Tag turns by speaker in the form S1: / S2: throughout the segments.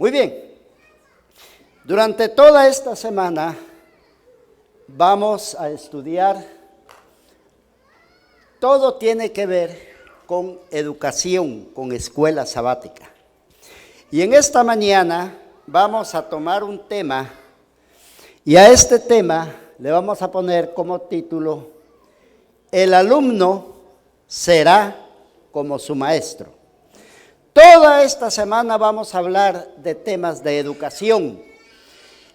S1: Muy bien, durante toda esta semana vamos a estudiar, todo tiene que ver con educación, con escuela sabática. Y en esta mañana vamos a tomar un tema y a este tema le vamos a poner como título: el alumno será como su maestro. Toda esta semana vamos a hablar de temas de educación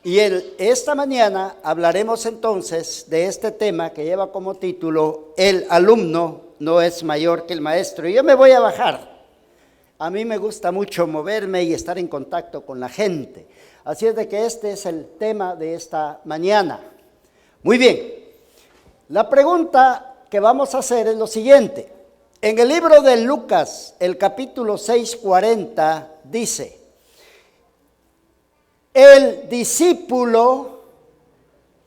S1: y esta mañana hablaremos entonces de este tema que lleva como título: el alumno no es mayor que el maestro. Y yo me voy a bajar. A mí me gusta mucho moverme y estar en contacto con la gente. Así es de que este es el tema de esta mañana. Muy bien, la pregunta que vamos a hacer es lo siguiente. En el libro de Lucas, el capítulo 6:40, dice: el discípulo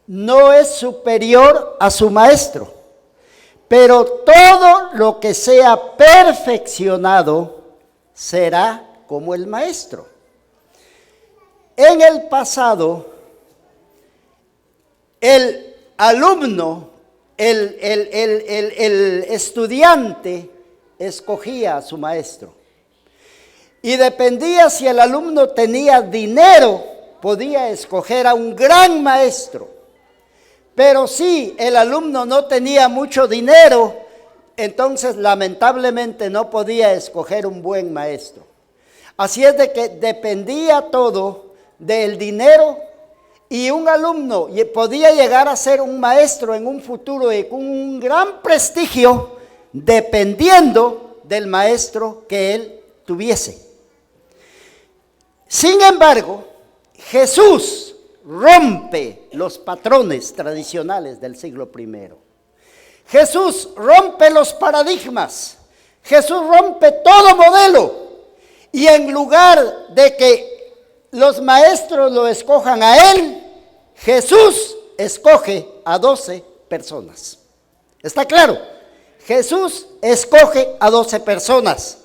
S1: no es superior a su maestro, pero todo lo que sea perfeccionado será como el maestro. En el pasado, el alumno, el estudiante escogía a su maestro. Y dependía si el alumno tenía dinero, podía escoger a un gran maestro. Pero si el alumno no tenía mucho dinero, entonces lamentablemente no podía escoger un buen maestro. Así es de que dependía todo del dinero, y un alumno podía llegar a ser un maestro en un futuro y con un gran prestigio, dependiendo del maestro que él tuviese. Sin embargo, Jesús rompe los patrones tradicionales del siglo I. Jesús rompe los paradigmas. Jesús rompe todo modelo. Y en lugar de que los maestros lo escojan a él, Jesús escoge a 12 personas. ¿Está claro? Jesús escoge a 12 personas.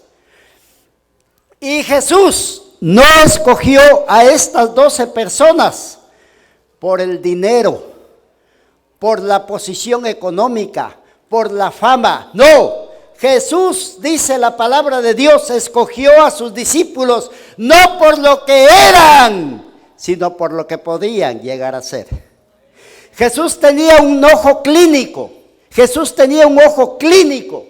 S1: Y Jesús no escogió a estas 12 personas por el dinero, por la posición económica, por la fama. No, Jesús, dice la palabra de Dios, escogió a sus discípulos no por lo que eran, sino por lo que podían llegar a ser. Jesús tenía un ojo clínico. Jesús tenía un ojo clínico,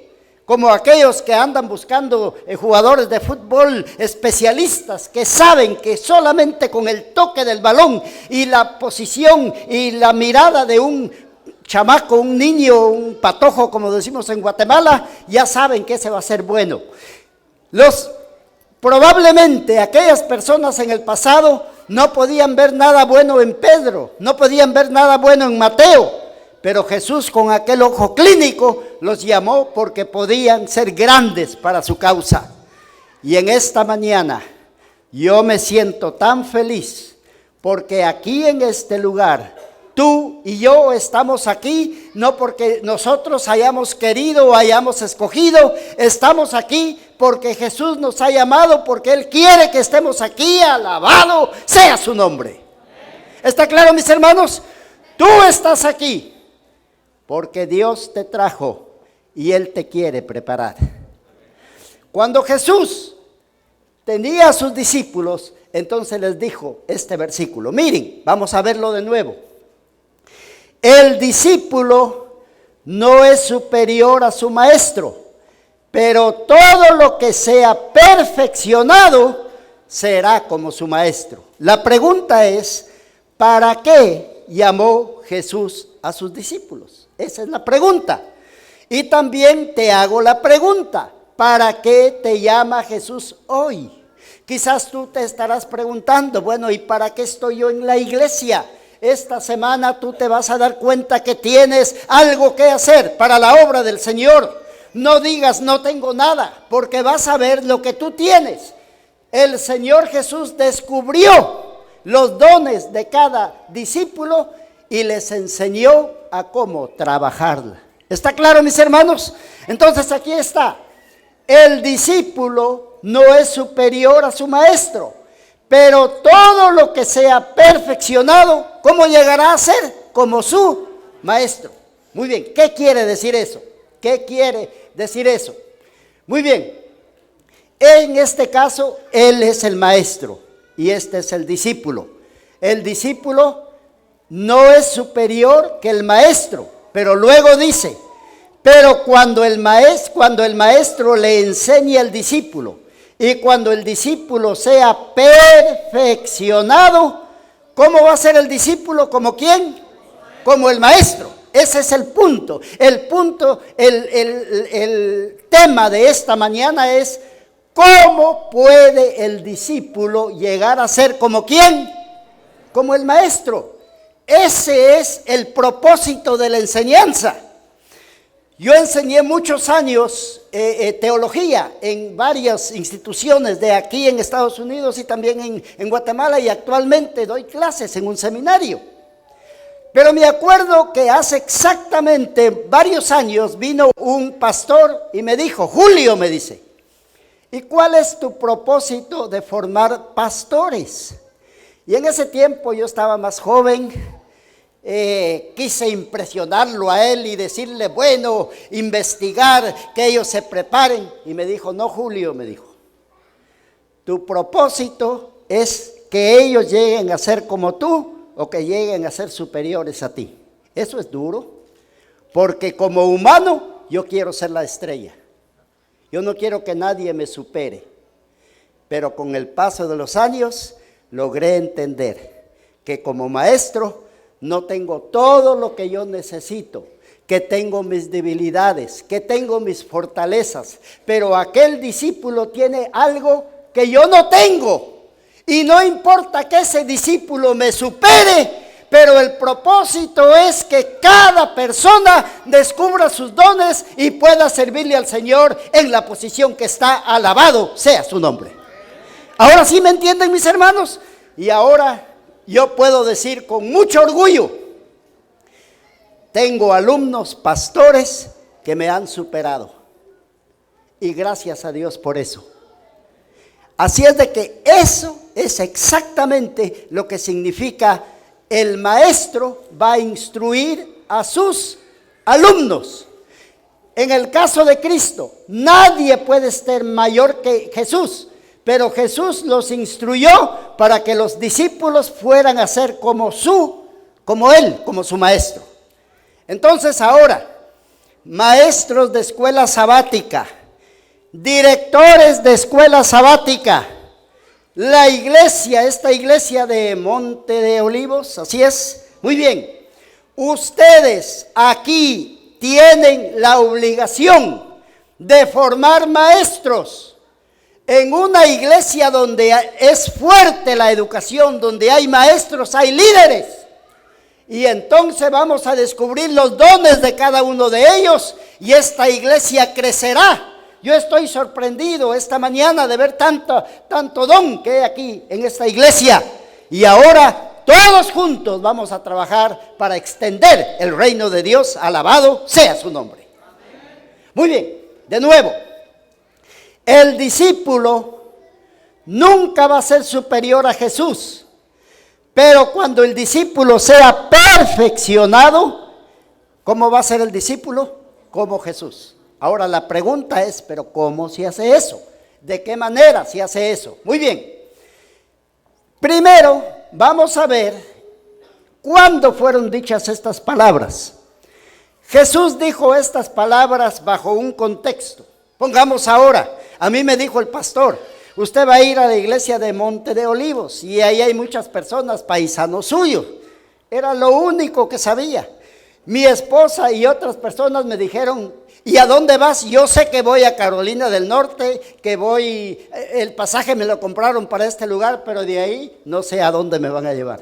S1: como aquellos que andan buscando jugadores de fútbol especialistas que saben que solamente con el toque del balón y la posición y la mirada de un chamaco, un niño, un patojo, como decimos en Guatemala, ya saben que ese va a ser bueno. Probablemente aquellas personas en el pasado no podían ver nada bueno en Pedro, no podían ver nada bueno en Mateo, pero Jesús con aquel ojo clínico los llamó porque podían ser grandes para su causa. Y en esta mañana yo me siento tan feliz porque aquí en este lugar tú y yo estamos aquí, no porque nosotros hayamos querido o hayamos escogido, estamos aquí porque Jesús nos ha llamado, porque Él quiere que estemos aquí, alabado sea su nombre. ¿Está claro, mis hermanos? Tú estás aquí porque Dios te trajo y Él te quiere preparar. Cuando Jesús tenía a sus discípulos, entonces les dijo este versículo. Miren, vamos a verlo de nuevo. El discípulo no es superior a su maestro, pero todo lo que sea perfeccionado será como su maestro. La pregunta es, ¿para qué llamó Jesús a sus discípulos? Esa es la pregunta. Y también te hago la pregunta, ¿para qué te llama Jesús hoy? Quizás tú te estarás preguntando, bueno, ¿y para qué estoy yo en la iglesia? Esta semana tú te vas a dar cuenta que tienes algo que hacer para la obra del Señor. No digas no tengo nada, porque vas a ver lo que tú tienes. El Señor Jesús descubrió los dones de cada discípulo y les enseñó a cómo trabajarla. ¿Está claro, mis hermanos? Entonces aquí está. El discípulo no es superior a su maestro, Pero todo lo que sea perfeccionado, ¿cómo llegará a ser? Como su maestro. Muy bien, ¿qué quiere decir eso? ¿Qué quiere decir eso? Muy bien, en este caso, él es el maestro y este es el discípulo. El discípulo no es superior que el maestro, pero luego dice, pero cuando el maestro le enseñe al discípulo y cuando el discípulo sea perfeccionado, ¿cómo va a ser el discípulo? ¿Como quién? Como el maestro. Ese es el punto. El tema de esta mañana es ¿cómo puede el discípulo llegar a ser como quién? Como el maestro. Ese es el propósito de la enseñanza. Yo enseñé muchos años teología en varias instituciones de aquí en Estados Unidos y también en Guatemala, y actualmente doy clases en un seminario. Pero me acuerdo que hace exactamente varios años vino un pastor y me dijo, Julio, me dice, ¿y cuál es tu propósito de formar pastores? Y en ese tiempo yo estaba más joven, quise impresionarlo a él y decirle, bueno, investigar, que ellos se preparen. Y me dijo, no, Julio, me dijo, tu propósito es que ellos lleguen a ser como tú o que lleguen a ser superiores a ti. Eso es duro, porque como humano yo quiero ser la estrella. Yo no quiero que nadie me supere, pero con el paso de los años logré entender que como maestro no tengo todo lo que yo necesito, que tengo mis debilidades, que tengo mis fortalezas, pero aquel discípulo tiene algo que yo no tengo, y no importa que ese discípulo me supere, pero el propósito es que cada persona descubra sus dones y pueda servirle al Señor en la posición que está. Alabado sea su nombre. Ahora sí me entienden, mis hermanos, y ahora yo puedo decir con mucho orgullo, tengo alumnos pastores que me han superado, y gracias a Dios por eso. Así es de que eso es exactamente lo que significa el maestro va a instruir a sus alumnos. En el caso de Cristo, nadie puede ser mayor que Jesús, pero Jesús los instruyó para que los discípulos fueran a ser como él, como su maestro. Entonces ahora, maestros de escuela sabática, directores de escuela sabática, la iglesia, esta iglesia de Monte de Olivos, así es, muy bien, ustedes aquí tienen la obligación de formar maestros en una iglesia donde es fuerte la educación, donde hay maestros, hay líderes, y entonces vamos a descubrir los dones de cada uno de ellos y esta iglesia crecerá. Yo estoy sorprendido esta mañana de ver tanto don que hay aquí en esta iglesia. Y ahora todos juntos vamos a trabajar para extender el reino de Dios. Alabado sea su nombre. Muy bien, de nuevo, el discípulo nunca va a ser superior a Jesús. Pero cuando el discípulo sea perfeccionado, ¿cómo va a ser el discípulo? Como Jesús. Ahora la pregunta es, ¿pero cómo se hace eso? ¿De qué manera se hace eso? Muy bien. Primero, vamos a ver cuándo fueron dichas estas palabras. Jesús dijo estas palabras bajo un contexto. Pongamos ahora, a mí me dijo el pastor, usted va a ir a la iglesia de Monte de Olivos y ahí hay muchas personas, paisanos suyos. Era lo único que sabía. Mi esposa y otras personas me dijeron, ¿y a dónde vas? Yo sé que voy a Carolina del Norte, el pasaje me lo compraron para este lugar, pero de ahí no sé a dónde me van a llevar.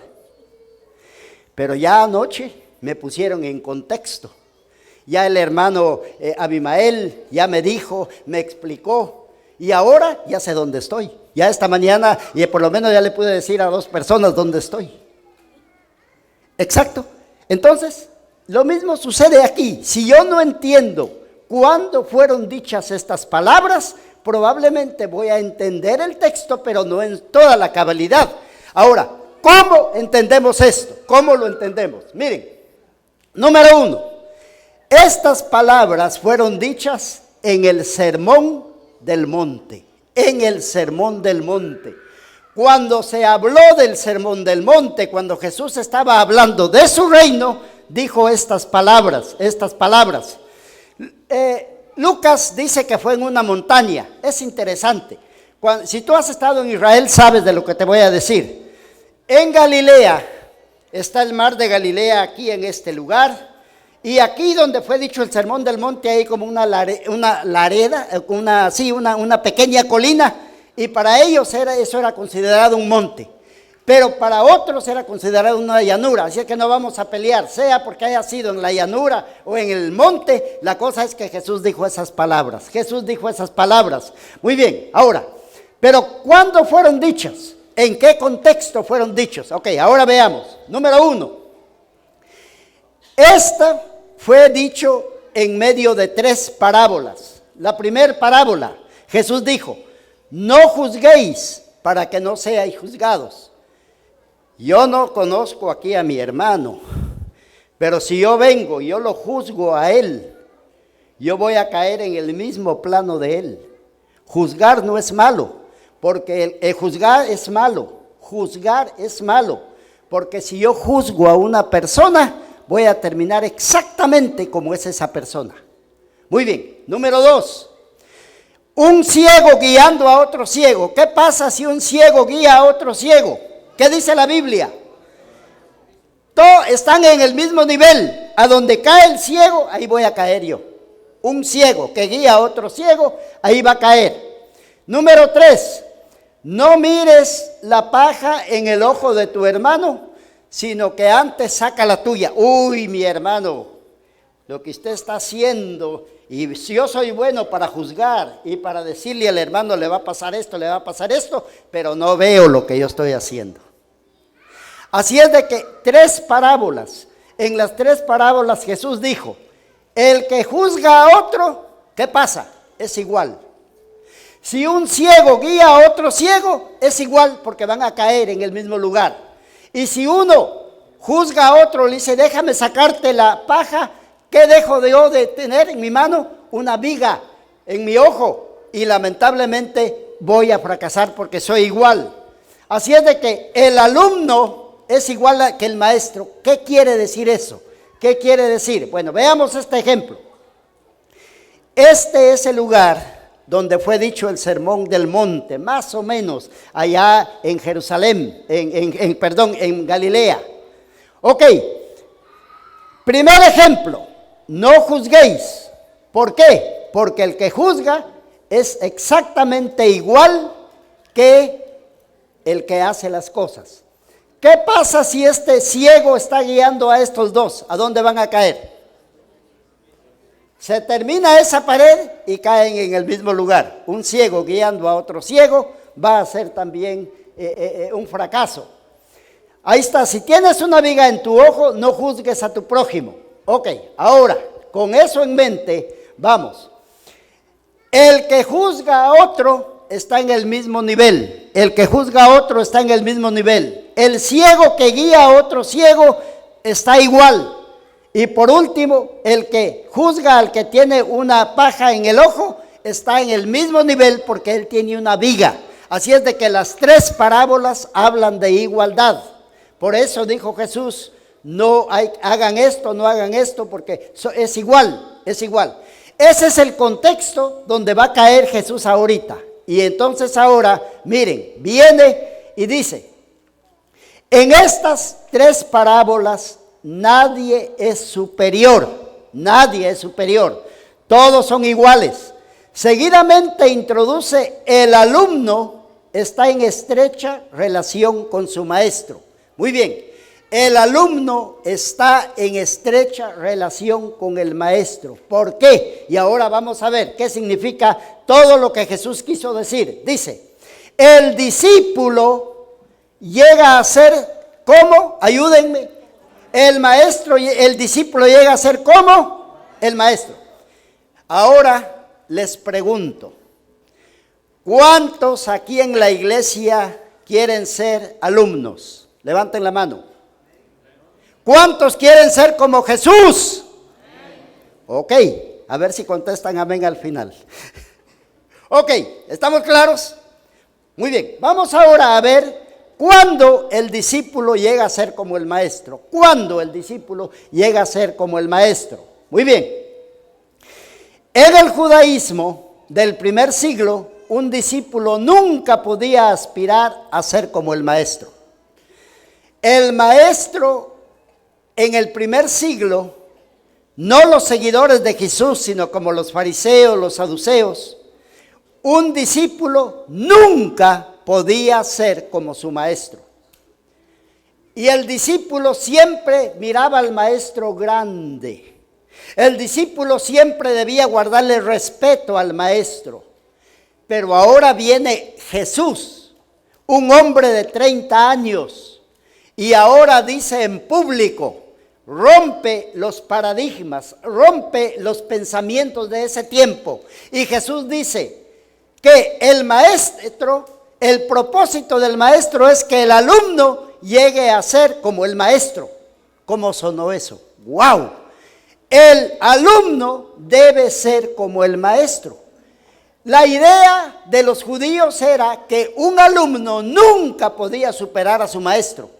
S1: Pero ya anoche me pusieron en contexto. Ya el hermano Abimael ya me dijo, me explicó, y ahora ya sé dónde estoy. Ya esta mañana, y por lo menos ya le pude decir a 2 personas dónde estoy. Exacto. Entonces, lo mismo sucede aquí. Si yo no entiendo cuándo fueron dichas estas palabras, probablemente voy a entender el texto, pero no en toda la cabalidad. Ahora, ¿cómo entendemos esto? ¿Cómo lo entendemos? Miren, número 1, estas palabras fueron dichas en el Sermón del Monte, en el Sermón del Monte. Cuando se habló del Sermón del Monte, cuando Jesús estaba hablando de su reino, dijo estas palabras. Lucas dice que fue en una montaña. Es interesante. Si tú has estado en Israel, sabes de lo que te voy a decir. En Galilea, está el mar de Galilea aquí en este lugar. Y aquí donde fue dicho el Sermón del Monte, hay como una pequeña colina. Y para ellos eso era considerado un monte. Pero para otros era considerado una llanura. Así que no vamos a pelear, sea porque haya sido en la llanura o en el monte. La cosa es que Jesús dijo esas palabras. Muy bien, ahora, pero ¿cuándo fueron dichas? ¿En qué contexto fueron dichos? Ok, ahora veamos. Número 1. Esta fue dicho en medio de 3 parábolas. La primera parábola, Jesús dijo: no juzguéis para que no seáis juzgados. Yo no conozco aquí a mi hermano, pero si yo vengo y yo lo juzgo a él, yo voy a caer en el mismo plano de él. Juzgar no es malo, porque el juzgar es malo. Porque si yo juzgo a una persona, voy a terminar exactamente como es esa persona. Muy bien, número 2. Un ciego guiando a otro ciego. ¿Qué pasa si un ciego guía a otro ciego? ¿Qué dice la Biblia? Todos están en el mismo nivel. A donde cae el ciego, ahí voy a caer yo. Un ciego que guía a otro ciego, ahí va a caer. Número 3. No mires la paja en el ojo de tu hermano, sino que antes saca la tuya. Uy, mi hermano, lo que usted está haciendo, y si yo soy bueno para juzgar y para decirle al hermano le va a pasar esto, pero no veo lo que yo estoy haciendo. Así es de que 3 parábolas, en las 3 parábolas Jesús dijo: el que juzga a otro, ¿qué pasa? Es igual. Si un ciego guía a otro ciego, es igual, porque van a caer en el mismo lugar. Y si uno juzga a otro, le dice: déjame sacarte la paja, ¿qué dejo yo de tener en mi mano? Una viga en mi ojo, y lamentablemente voy a fracasar porque soy igual. Así es de que el alumno es igual que el maestro. ¿Qué quiere decir eso? ¿Qué quiere decir? Bueno, veamos este ejemplo. Este es el lugar donde fue dicho el Sermón del Monte, más o menos allá en Jerusalén, en Galilea. Ok, primer ejemplo: no juzguéis. ¿Por qué? Porque el que juzga es exactamente igual que el que hace las cosas. ¿Qué pasa si este ciego está guiando a estos dos? ¿A dónde van a caer? Se termina esa pared y caen en el mismo lugar. Un ciego guiando a otro ciego va a ser también un fracaso. Ahí está. Si tienes una viga en tu ojo, no juzgues a tu prójimo. Ok, ahora, con eso en mente, vamos. El que juzga a otro está en el mismo nivel. El ciego que guía a otro ciego está igual. Y por último, el que juzga al que tiene una paja en el ojo está en el mismo nivel, porque él tiene una viga. Así es de que las 3 parábolas hablan de igualdad. Por eso dijo Jesús: no hagan esto, porque es igual. Ese es el contexto donde va a caer Jesús ahorita. Y entonces ahora, miren, viene y dice: en estas 3 parábolas nadie es superior, todos son iguales. Seguidamente introduce: el alumno está en estrecha relación con su maestro. Muy bien, el alumno está en estrecha relación con el maestro. ¿Por qué? Y ahora vamos a ver qué significa todo lo que Jesús quiso decir. Dice: el discípulo llega a ser ¿cómo? Ayúdenme. El discípulo llega a ser ¿cómo? El maestro. Ahora les pregunto: ¿Cuántos aquí en la iglesia quieren ser alumnos? Levanten la mano. ¿Cuántos quieren ser como Jesús? Ok, a ver si contestan amén al final. Ok, ¿estamos claros? Muy bien, vamos ahora a ver cuándo el discípulo llega a ser como el maestro. ¿Cuándo el discípulo llega a ser como el maestro? Muy bien. En el judaísmo del primer siglo, un discípulo nunca podía aspirar a ser como el maestro. El maestro en el primer siglo, no los seguidores de Jesús, sino como los fariseos, los saduceos, un discípulo nunca podía ser como su maestro. Y el discípulo siempre miraba al maestro grande. El discípulo siempre debía guardarle respeto al maestro. Pero ahora viene Jesús, un hombre de 30 años, y ahora dice en público, rompe los paradigmas, rompe los pensamientos de ese tiempo. Y Jesús dice que el maestro, el propósito del maestro es que el alumno llegue a ser como el maestro. ¿Cómo sonó eso? ¡Wow! El alumno debe ser como el maestro. La idea de los judíos era que un alumno nunca podía superar a su maestro.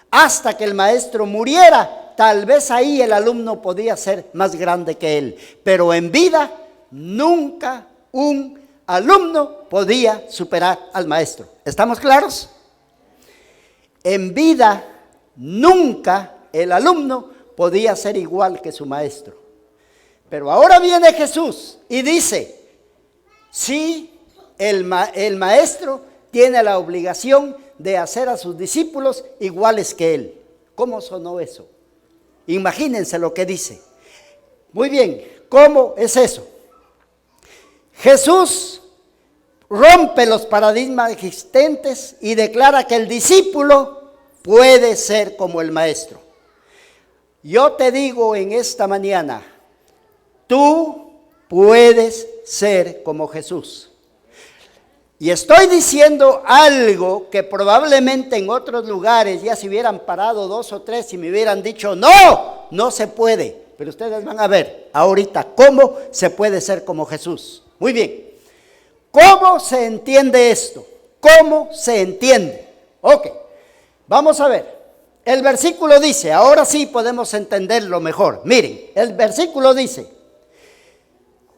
S1: Hasta que el maestro muriera, tal vez ahí el alumno podía ser más grande que él. Pero en vida, nunca un alumno podía superar al maestro. ¿Estamos claros? En vida, nunca el alumno podía ser igual que su maestro. Pero ahora viene Jesús y dice, sí, el maestro tiene la obligación de hacer a sus discípulos iguales que él. ¿Cómo sonó eso? Imagínense lo que dice. Muy bien, ¿cómo es eso? Jesús rompe los paradigmas existentes y declara que el discípulo puede ser como el maestro. Yo te digo en esta mañana, tú puedes ser como Jesús. Y estoy diciendo algo que probablemente en otros lugares ya se hubieran parado 2 o 3 y me hubieran dicho, no, no se puede. Pero ustedes van a ver ahorita cómo se puede ser como Jesús. Muy bien. ¿Cómo se entiende esto? ¿Cómo se entiende? Ok, vamos a ver. El versículo dice, ahora sí podemos entenderlo mejor. Miren, el versículo dice,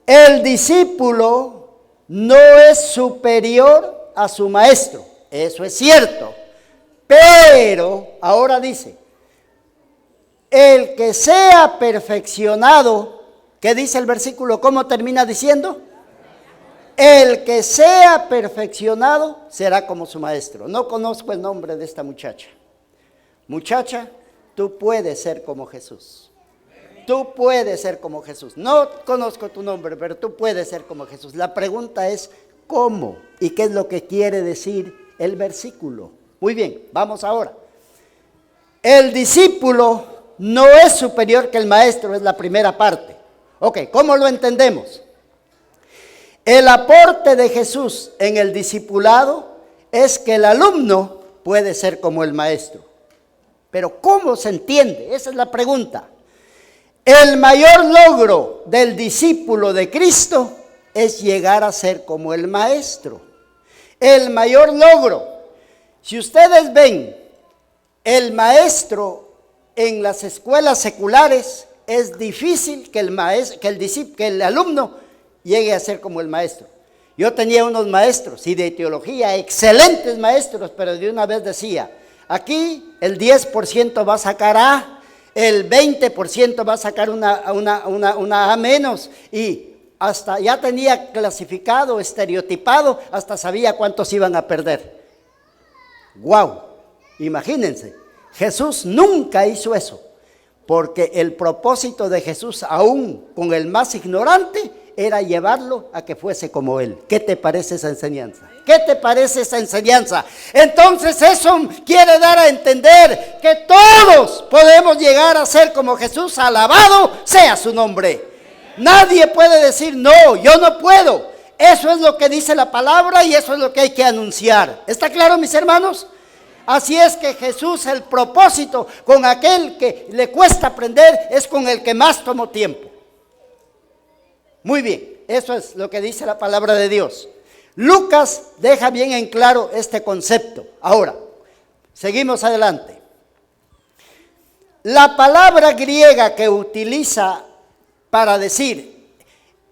S1: el discípulo no es superior a su maestro. Eso es cierto. Pero, ahora dice, el que sea perfeccionado, ¿qué dice el versículo? ¿Cómo termina diciendo? El que sea perfeccionado será como su maestro. No conozco el nombre de esta muchacha. Muchacha, tú puedes ser como Jesús. Tú puedes ser como Jesús. No conozco tu nombre, pero tú puedes ser como Jesús. La pregunta es, ¿cómo? ¿Y qué es lo que quiere decir el versículo? Muy bien, vamos ahora. El discípulo no es superior que el maestro, es la primera parte. Ok, ¿cómo lo entendemos? El aporte de Jesús en el discipulado es que el alumno puede ser como el maestro. Pero ¿cómo se entiende? Esa es la pregunta. El mayor logro del discípulo de Cristo es llegar a ser como el maestro. El mayor logro. Si ustedes ven, el maestro en las escuelas seculares, es difícil que el alumno llegue a ser como el maestro. Yo tenía unos maestros y de teología, excelentes maestros, pero de una vez decía, aquí el 10% va a sacar A, el 20% va a sacar una A menos, y hasta ya tenía clasificado, estereotipado, hasta sabía cuántos iban a perder. ¡Wow! Imagínense, Jesús nunca hizo eso, porque el propósito de Jesús, aún con el más ignorante, era llevarlo a que fuese como él. ¿Qué te parece esa enseñanza? ¿Qué te parece esa enseñanza? Entonces eso quiere dar a entender que todos podemos llegar a ser como Jesús, alabado sea su nombre. Nadie puede decir, no, yo no puedo. Eso es lo que dice la palabra y eso es lo que hay que anunciar. ¿Está claro, mis hermanos? Así es que Jesús, el propósito con aquel que le cuesta aprender es con el que más tomó tiempo. Muy bien, eso es lo que dice la palabra de Dios. Lucas deja bien en claro este concepto. Ahora, seguimos adelante. La palabra griega que utiliza para decir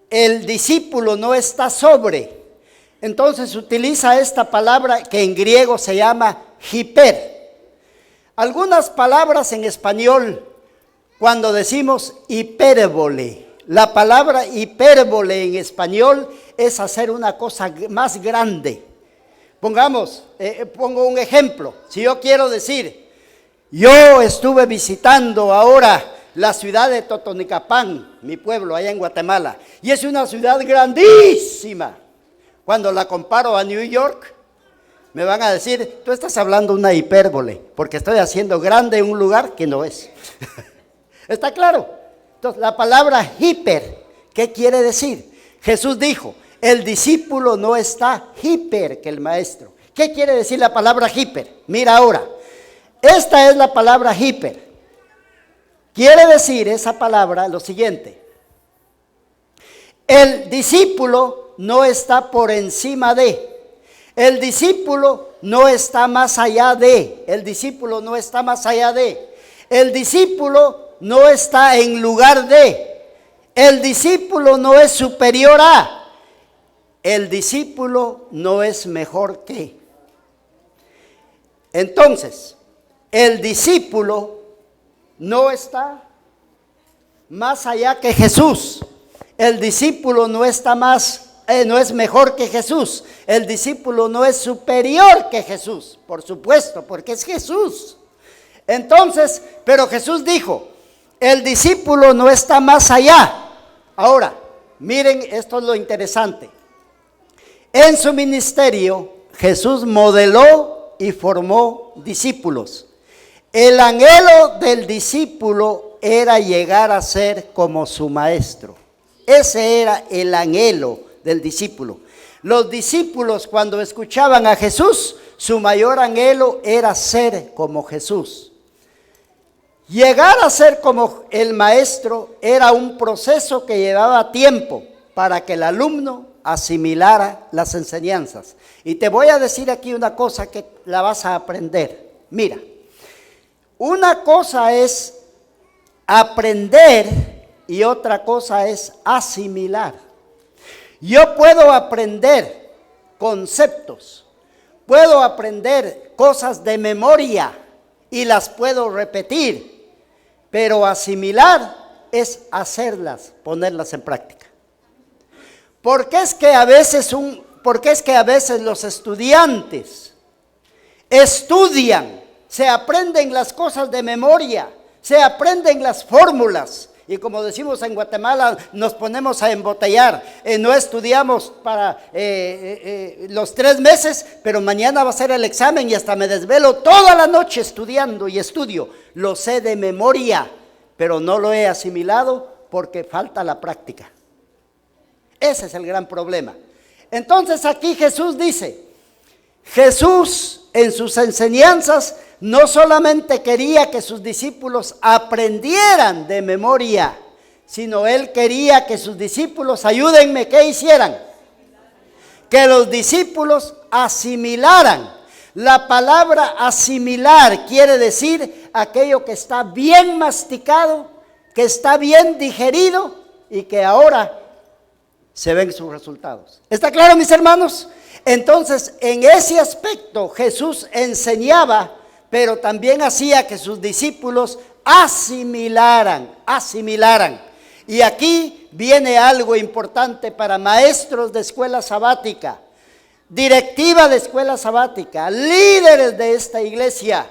S1: el discípulo no está sobre, entonces utiliza esta palabra que en griego se llama hiper. Algunas palabras en español, cuando decimos hipérbole, la palabra hipérbole en español es hacer una cosa más grande. Pongo un ejemplo. Si yo quiero decir, yo estuve visitando ahora la ciudad de Totonicapán, mi pueblo allá en Guatemala, y es una ciudad grandísima. Cuando la comparo a New York, me van a decir, tú estás hablando una hipérbole, porque estoy haciendo grande un lugar que no es. ¿Está claro? Entonces, la palabra hiper, ¿qué quiere decir? Jesús dijo, el discípulo no está hiper que el maestro. ¿Qué quiere decir la palabra hiper? Mira ahora, esta es la palabra hiper. Quiere decir esa palabra lo siguiente: el discípulo no está por encima de, el discípulo no está más allá de, el discípulo no está más allá de, el discípulo no está en lugar de, el discípulo no es superior a, el discípulo no es mejor que. Entonces, el discípulo no está más allá que Jesús. El discípulo no está no es mejor que Jesús. El discípulo no es superior que Jesús, por supuesto, porque es Jesús. Entonces, pero Jesús dijo, el discípulo no está más allá. Ahora, miren, esto es lo interesante. En su ministerio, Jesús modeló y formó discípulos. El anhelo del discípulo era llegar a ser como su maestro. Ese era el anhelo del discípulo. Los discípulos, cuando escuchaban a Jesús, su mayor anhelo era ser como Jesús. Llegar a ser como el maestro era un proceso que llevaba tiempo para que el alumno asimilara las enseñanzas. Y te voy a decir aquí una cosa que la vas a aprender. Mira, una cosa es aprender y otra cosa es asimilar. Yo puedo aprender conceptos, puedo aprender cosas de memoria y las puedo repetir, pero asimilar es hacerlas, ponerlas en práctica. ¿Por qué es que a veces los estudiantes estudian, se aprenden las cosas de memoria, se aprenden las fórmulas? Y como decimos en Guatemala, nos ponemos a embotellar. No estudiamos para los 3 meses, pero mañana va a ser el examen y hasta me desvelo toda la noche estudiando y estudio. Lo sé de memoria, pero no lo he asimilado porque falta la práctica. Ese es el gran problema. Entonces aquí Jesús dice, Jesús en sus enseñanzas no solamente quería que sus discípulos aprendieran de memoria, sino Él quería que sus discípulos, ayúdenme, ¿qué hicieran? Que los discípulos asimilaran. La palabra asimilar quiere decir aquello que está bien masticado, que está bien digerido y que ahora se ven sus resultados. ¿Está claro, mis hermanos? Entonces, en ese aspecto Jesús enseñaba, pero también hacía que sus discípulos asimilaran. Y aquí viene algo importante para maestros de escuela sabática, directiva de escuela sabática, líderes de esta iglesia.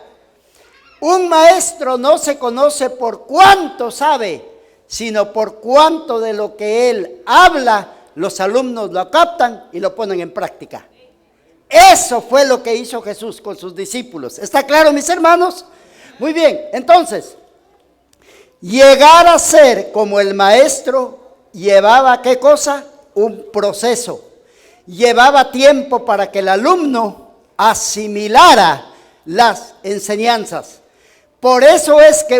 S1: Un maestro no se conoce por cuánto sabe, sino por cuánto de lo que él habla, los alumnos lo captan y lo ponen en práctica. Eso fue lo que hizo Jesús con sus discípulos. ¿Está claro, mis hermanos? Muy bien, entonces, llegar a ser como el maestro llevaba, ¿qué cosa? Un proceso. llevaba tiempo para que el alumno asimilara las enseñanzas. Por eso es que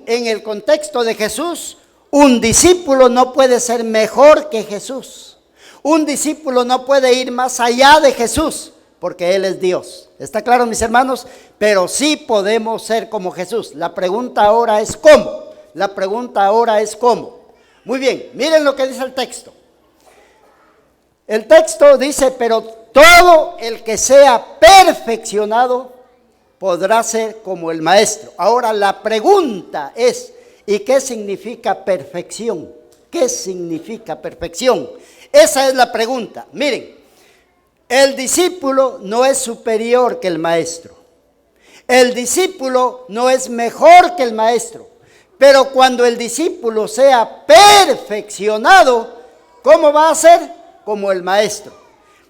S1: en el contexto de Jesús, un discípulo no puede ser mejor que Jesús. Un discípulo no puede ir más allá de Jesús, porque Él es Dios. ¿Está claro, mis hermanos? Pero sí podemos ser como Jesús. La pregunta ahora es ¿cómo? La pregunta ahora es ¿cómo? Muy bien, miren lo que dice el texto. El texto dice, pero todo el que sea perfeccionado podrá ser como el maestro. Ahora la pregunta es, ¿y qué significa perfección? ¿Qué significa perfección? Esa es la pregunta. Miren, el discípulo no es superior que el maestro. El discípulo no es mejor que el maestro. Pero cuando el discípulo sea perfeccionado, ¿cómo va a ser? Como el maestro.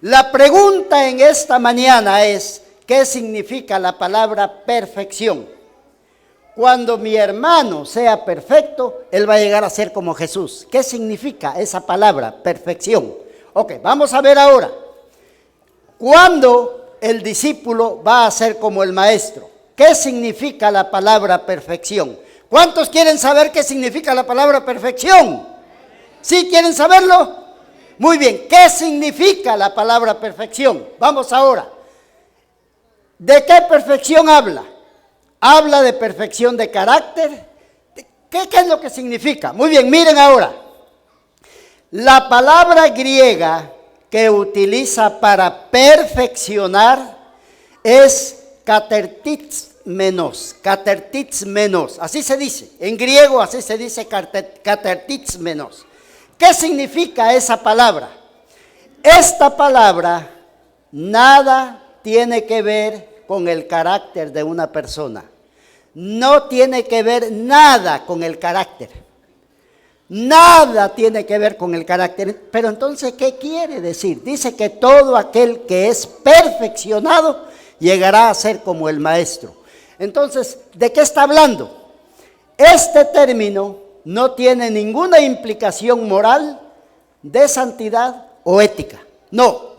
S1: La pregunta en esta mañana es, ¿qué significa la palabra perfección? Cuando mi hermano sea perfecto, él va a llegar a ser como Jesús. ¿Qué significa esa palabra, perfección? Ok, vamos a ver ahora. ¿Cuándo el discípulo va a ser como el maestro? ¿Qué significa la palabra perfección? ¿Cuántos quieren saber qué significa la palabra perfección? ¿Sí quieren saberlo? Muy bien, ¿qué significa la palabra perfección? Vamos ahora. ¿De qué perfección habla? Habla de perfección de carácter. ¿Qué es lo que significa? Muy bien, miren ahora. La palabra griega que utiliza para perfeccionar es katertismenos, así se dice, en griego así se dice katertismenos. ¿Qué significa esa palabra? Esta palabra nada tiene que ver con el carácter de una persona, no tiene que ver nada con el carácter. Nada tiene que ver con el carácter. Pero entonces, ¿qué quiere decir? Dice que todo aquel que es perfeccionado llegará a ser como el maestro. Entonces, ¿de qué está hablando? Este término no tiene ninguna implicación moral, de santidad o ética. No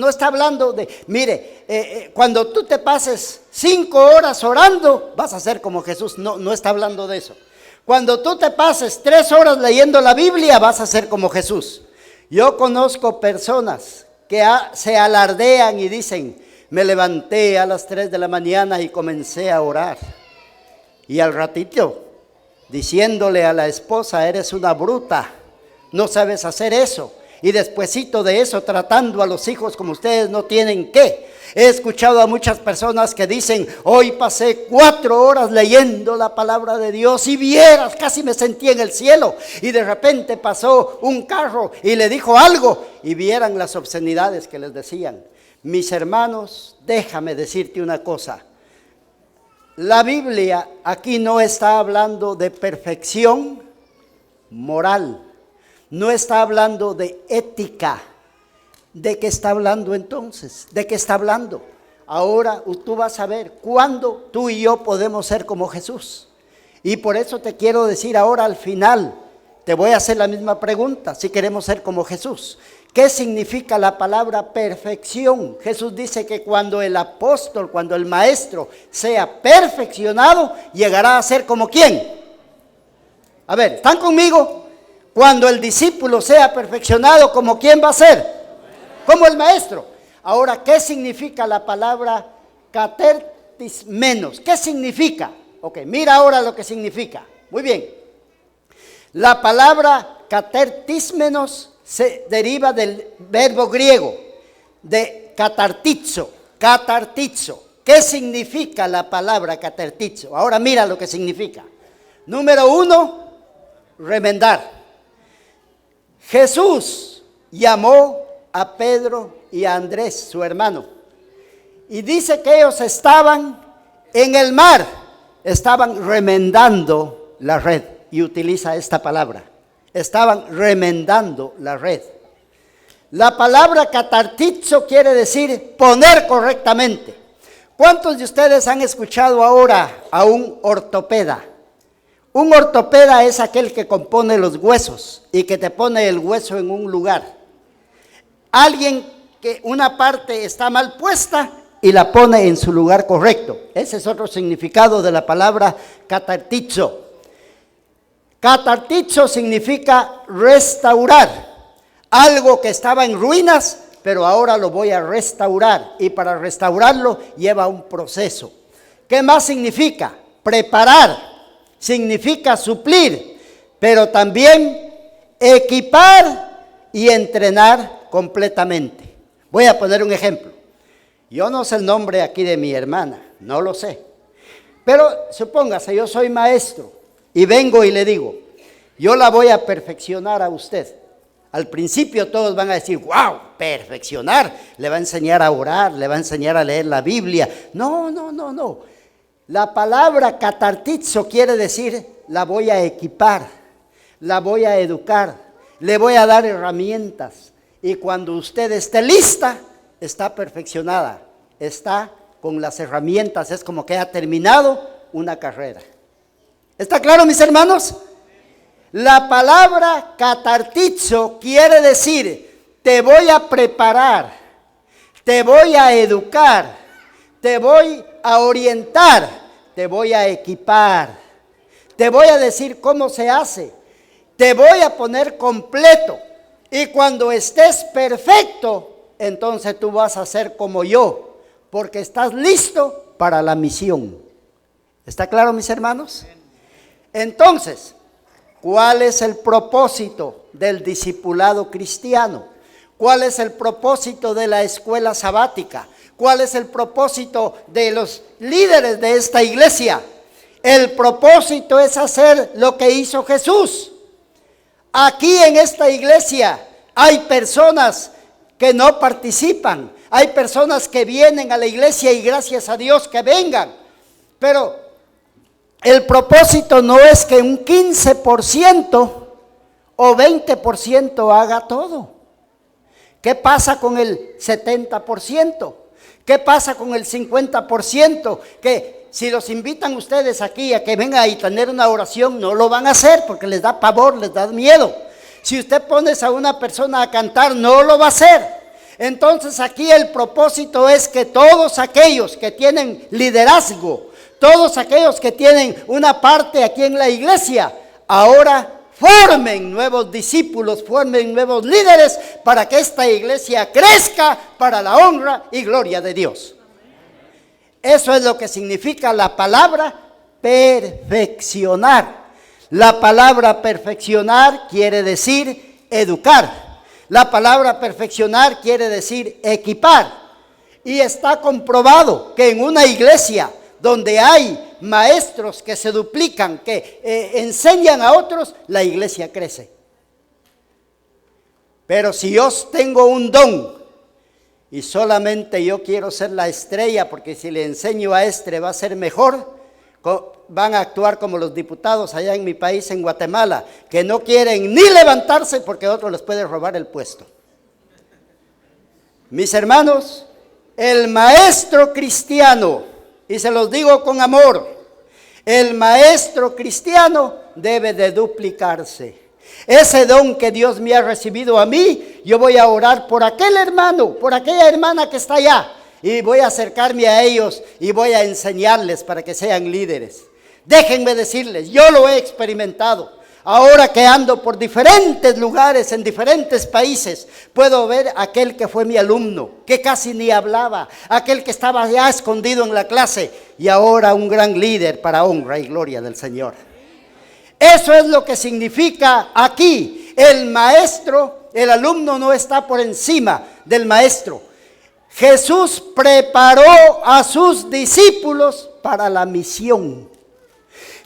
S1: está hablando de, mire, cuando tú te pases 5 horas orando, vas a ser como Jesús. No está hablando de eso. Cuando tú te pases 3 horas leyendo la Biblia, vas a ser como Jesús. Yo conozco personas que se alardean y dicen, me levanté a las 3 de la mañana y comencé a orar. Y al ratito, diciéndole a la esposa, eres una bruta, no sabes hacer eso. Y despuesito de eso, tratando a los hijos como ustedes no tienen qué. He escuchado a muchas personas que dicen, hoy pasé 4 horas leyendo la palabra de Dios y vieras, casi me sentí en el cielo. Y de repente pasó un carro y le dijo algo y vieran las obscenidades que les decían. Mis hermanos, déjame decirte una cosa. La Biblia aquí no está hablando de perfección moral. No está hablando de ética. ¿De qué está hablando entonces? ¿De qué está hablando? Ahora tú vas a ver cuándo tú y yo podemos ser como Jesús. Y por eso te quiero decir ahora al final, te voy a hacer la misma pregunta, si queremos ser como Jesús. ¿Qué significa la palabra perfección? Jesús dice que cuando el apóstol, cuando el maestro sea perfeccionado, llegará a ser como ¿quién? A ver, ¿están conmigo? Cuando el discípulo sea perfeccionado, ¿como quién va a ser? Como el maestro. Ahora, ¿qué significa la palabra katertismenos? ¿Qué significa? Ok, mira ahora lo que significa. Muy bien. La palabra katertismenos se deriva del verbo griego, de katartizo. ¿Qué significa la palabra katartizo? Ahora mira lo que significa. Número 1, remendar. Jesús llamó a Pedro y a Andrés, su hermano, y dice que ellos estaban en el mar, estaban remendando la red, y utiliza esta palabra, estaban remendando la red. La palabra katartizo quiere decir poner correctamente. ¿Cuántos de ustedes han escuchado ahora a un ortopeda? Un ortopeda es aquel que compone los huesos y que te pone el hueso en un lugar. Alguien que una parte está mal puesta y la pone en su lugar correcto. Ese es otro significado de la palabra catartizo. Catartizo significa restaurar. Algo que estaba en ruinas, pero ahora lo voy a restaurar. Y para restaurarlo lleva un proceso. ¿Qué más significa? Preparar. Significa suplir, pero también equipar y entrenar completamente. Voy a poner un ejemplo. Yo no sé el nombre aquí de mi hermana, no lo sé. Pero supóngase, yo soy maestro y vengo y le digo, yo la voy a perfeccionar a usted. Al principio todos van a decir, wow, perfeccionar, le va a enseñar a orar, le va a enseñar a leer la Biblia. No. La palabra catartizo quiere decir, la voy a equipar, la voy a educar, le voy a dar herramientas. Y cuando usted esté lista, está perfeccionada, está con las herramientas, es como que ha terminado una carrera. ¿Está claro, mis hermanos? La palabra catartizo quiere decir, te voy a preparar, te voy a educar, te voy a orientar, te voy a equipar, te voy a decir cómo se hace, te voy a poner completo. Y cuando estés perfecto, entonces tú vas a ser como yo, porque estás listo para la misión. ¿Está claro, mis hermanos? Entonces, ¿cuál es el propósito del discipulado cristiano? ¿Cuál es el propósito de la escuela sabática? ¿Cuál es el propósito de los líderes de esta iglesia? El propósito es hacer lo que hizo Jesús. Aquí en esta iglesia hay personas que no participan, hay personas que vienen a la iglesia y gracias a Dios que vengan, pero el propósito no es que un 15% o 20% haga todo. ¿Qué pasa con el 70%? ¿Qué pasa con el 50%? Que si los invitan ustedes aquí a que vengan y tener una oración, no lo van a hacer porque les da pavor, les da miedo. Si usted pones a una persona a cantar, no lo va a hacer. Entonces aquí el propósito es que todos aquellos que tienen liderazgo, todos aquellos que tienen una parte aquí en la iglesia, ahora formen nuevos discípulos, formen nuevos líderes para que esta iglesia crezca para la honra y gloria de Dios. Eso es lo que significa la palabra perfeccionar. La palabra perfeccionar quiere decir educar. La palabra perfeccionar quiere decir equipar. Y está comprobado que en una iglesia donde hay maestros que se duplican, que enseñan a otros, la iglesia crece. Pero si yo tengo un don y solamente yo quiero ser la estrella, porque si le enseño a este va a ser mejor, van a actuar como los diputados allá en mi país, en Guatemala, que no quieren ni levantarse porque otro les puede robar el puesto. Mis hermanos, el maestro cristiano, y se los digo con amor, el maestro cristiano debe de duplicarse. Ese don que Dios me ha recibido a mí, yo voy a orar por aquel hermano, por aquella hermana que está allá, y voy a acercarme a ellos y voy a enseñarles para que sean líderes. Déjenme decirles, yo lo he experimentado. Ahora que ando por diferentes lugares, en diferentes países, puedo ver aquel que fue mi alumno, que casi ni hablaba, aquel que estaba ya escondido en la clase, y ahora un gran líder para honra y gloria del Señor. Eso es lo que significa aquí. El maestro, el alumno no está por encima del maestro. Jesús preparó a sus discípulos para la misión.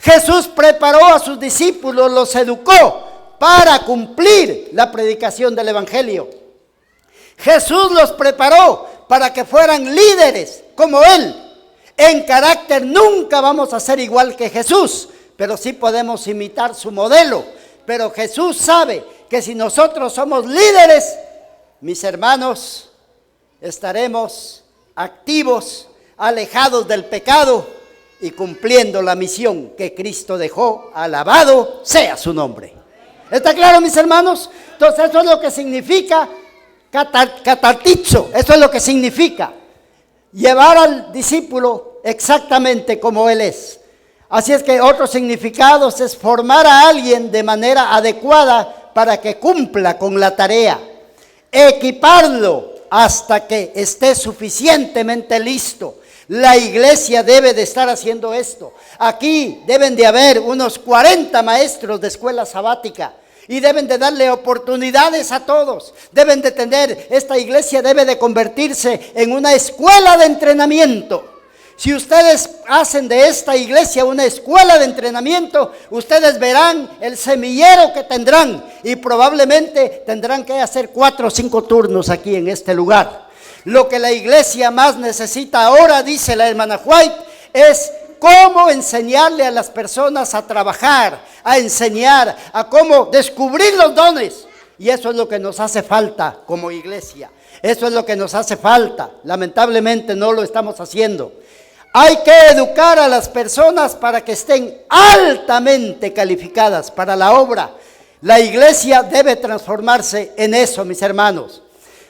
S1: Jesús preparó a sus discípulos, los educó para cumplir la predicación del evangelio. Jesús los preparó para que fueran líderes como Él. En carácter nunca vamos a ser igual que Jesús, pero sí podemos imitar su modelo. Pero Jesús sabe que si nosotros somos líderes, mis hermanos, estaremos activos, alejados del pecado y cumpliendo la misión que Cristo dejó. Alabado sea su nombre. ¿Está claro, mis hermanos? Entonces eso es lo que significa Catartizo, eso es lo que significa. Llevar al discípulo exactamente como él es. Así es que otros significados es formar a alguien de manera adecuada para que cumpla con la tarea. Equiparlo hasta que esté suficientemente listo. La iglesia debe de estar haciendo esto. Aquí deben de haber unos 40 maestros de escuela sabática y deben de darle oportunidades a todos. Deben de tener, esta iglesia debe de convertirse en una escuela de entrenamiento. Si ustedes hacen de esta iglesia una escuela de entrenamiento, ustedes verán el semillero que tendrán y probablemente tendrán que hacer 4 o 5 turnos aquí en este lugar. Lo que la iglesia más necesita ahora, dice la hermana White, es cómo enseñarle a las personas a trabajar, a enseñar, a cómo descubrir los dones. Y eso es lo que nos hace falta como iglesia. Eso es lo que nos hace falta. Lamentablemente no lo estamos haciendo. Hay que educar a las personas para que estén altamente calificadas para la obra. La iglesia debe transformarse en eso, mis hermanos.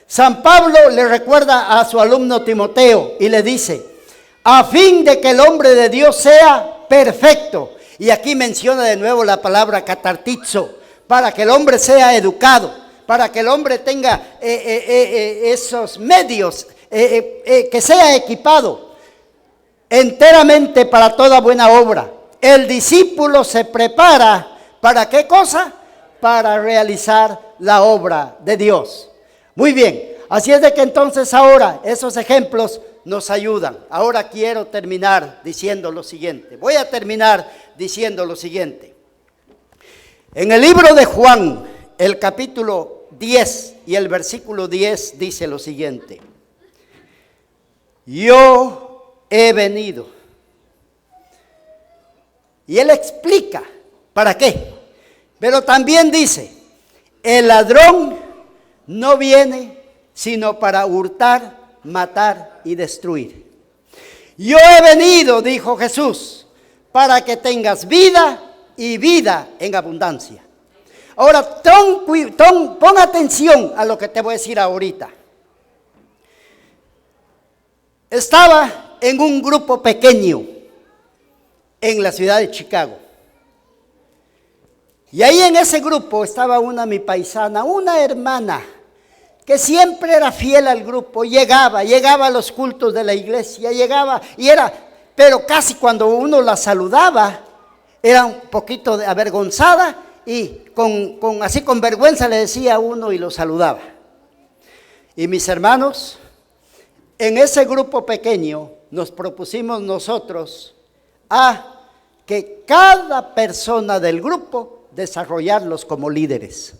S1: San Pablo le recuerda a su alumno Timoteo y le dice, a fin de que el hombre de Dios sea perfecto. Y aquí menciona de nuevo la palabra catartizo, para que el hombre sea educado, para que el hombre tenga esos medios, que sea equipado enteramente para toda buena obra. El discípulo se prepara, ¿para qué cosa? Para realizar la obra de Dios. Muy bien, así es de que entonces ahora esos ejemplos nos ayudan. Ahora quiero terminar diciendo lo siguiente. Voy a terminar diciendo lo siguiente. En el libro de Juan, el capítulo 10 y el versículo 10 dice lo siguiente. Yo he venido. Y él explica para qué. Pero también dice, el ladrón no viene sino para hurtar, matar y destruir. Yo he venido, dijo Jesús, para que tengas vida y vida en abundancia. Ahora, pon atención a lo que te voy a decir ahorita. Estaba en un grupo pequeño en la ciudad de Chicago. Y ahí en ese grupo estaba mi paisana, una hermana, que siempre era fiel al grupo, llegaba a los cultos de la iglesia, pero casi cuando uno la saludaba, era un poquito avergonzada y así con vergüenza le decía a uno y lo saludaba. Y mis hermanos, en ese grupo pequeño nos propusimos nosotros a que cada persona del grupo desarrollarlos como líderes.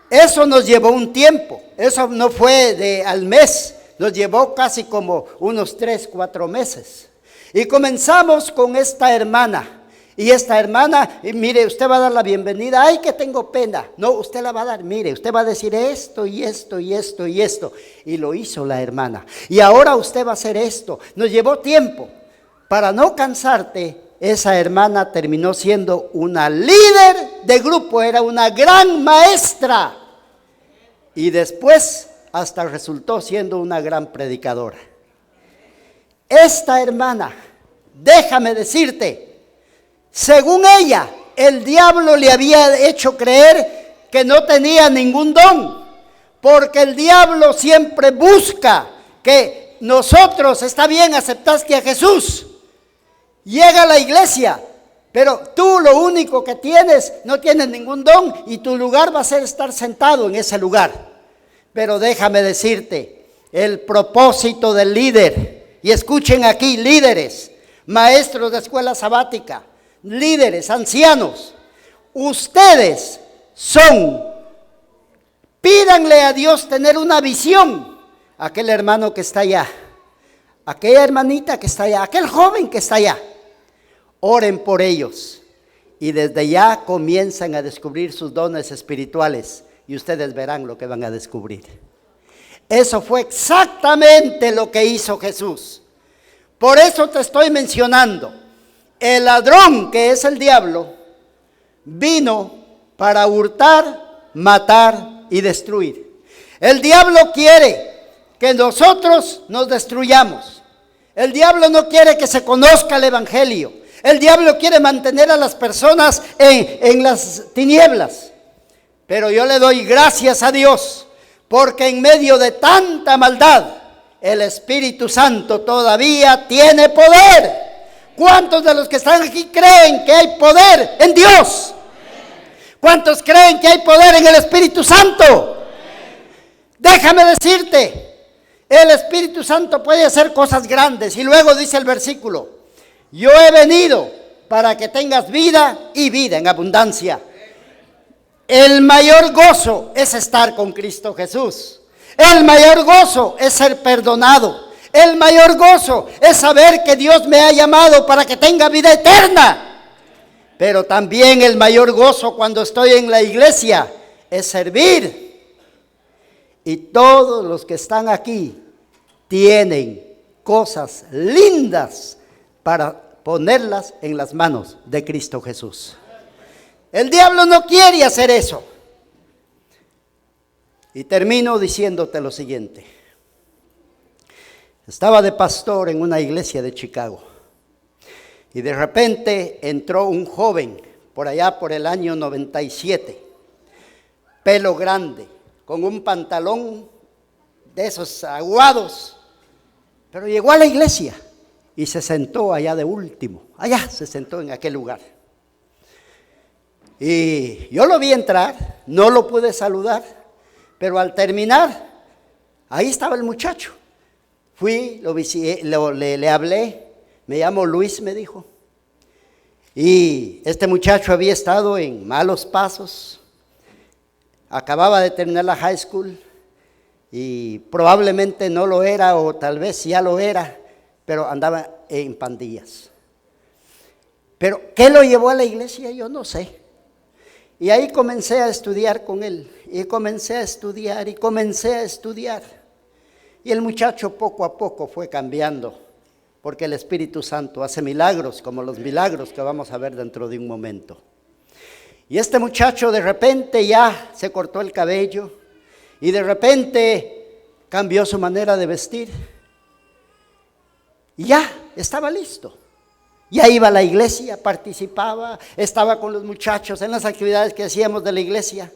S1: Eso nos llevó un tiempo, eso no fue al mes, nos llevó casi como unos 3, 4 meses. Y comenzamos con esta hermana. Y esta hermana, mire, usted va a dar la bienvenida. Ay, que tengo pena. No, usted la va a dar, mire, usted va a decir esto y esto y esto y esto. Y lo hizo la hermana. Y ahora usted va a hacer esto. Nos llevó tiempo. Para no cansarte, esa hermana terminó siendo una líder de grupo, era una gran maestra. Y después hasta resultó siendo una gran predicadora. Esta hermana, déjame decirte, según ella, el diablo le había hecho creer que no tenía ningún don, porque el diablo siempre busca que nosotros, está bien, aceptaste a Jesús, llega a la iglesia, pero tú lo único que tienes, no tienes ningún don y tu lugar va a ser estar sentado en ese lugar. Pero déjame decirte, el propósito del líder, y escuchen aquí, líderes, maestros de escuela sabática, líderes, ancianos, ustedes pídanle a Dios tener una visión. Aquel hermano que está allá, aquella hermanita que está allá, aquel joven que está allá, oren por ellos y desde ya comienzan a descubrir sus dones espirituales y ustedes verán lo que van a descubrir. Eso fue exactamente lo que hizo Jesús. Por eso te estoy mencionando. El ladrón, que es el diablo, vino para hurtar, matar y destruir. El diablo quiere que nosotros nos destruyamos. El diablo no quiere que se conozca el evangelio. El diablo quiere mantener a las personas en las tinieblas. Pero yo le doy gracias a Dios, porque en medio de tanta maldad, el Espíritu Santo todavía tiene poder. ¿Cuántos de los que están aquí creen que hay poder en Dios? ¿Cuántos creen que hay poder en el Espíritu Santo? Déjame decirte, el Espíritu Santo puede hacer cosas grandes. Y luego dice el versículo: yo he venido para que tengas vida y vida en abundancia. El mayor gozo es estar con Cristo Jesús. El mayor gozo es ser perdonado. El mayor gozo es saber que Dios me ha llamado para que tenga vida eterna. Pero también el mayor gozo cuando estoy en la iglesia es servir. Y todos los que están aquí tienen cosas lindas para ponerlas en las manos de Cristo Jesús. El diablo no quiere hacer eso. Y termino diciéndote lo siguiente. Estaba de pastor en una iglesia de Chicago. Y de repente entró un joven, por allá por el año 97, pelo grande, con un pantalón de esos aguados, pero llegó a la iglesia y se sentó allá de último, allá se sentó en aquel lugar. Y yo lo vi entrar, no lo pude saludar, pero al terminar, ahí estaba el muchacho. Fui, lo visité, le hablé, me llamo Luis, me dijo. Y este muchacho había estado en malos pasos, acababa de terminar la high school y probablemente no lo era o tal vez ya lo era, pero andaba en pandillas. Pero ¿qué lo llevó a la iglesia? Yo no sé. Y ahí comencé a estudiar con él, y comencé a estudiar, y comencé a estudiar. Y el muchacho poco a poco fue cambiando, porque el Espíritu Santo hace milagros, como los milagros que vamos a ver dentro de un momento. Y este muchacho de repente ya se cortó el cabello, y de repente cambió su manera de vestir. Y ya estaba listo. Ya iba a la iglesia, participaba, estaba con los muchachos en las actividades que hacíamos de la iglesia,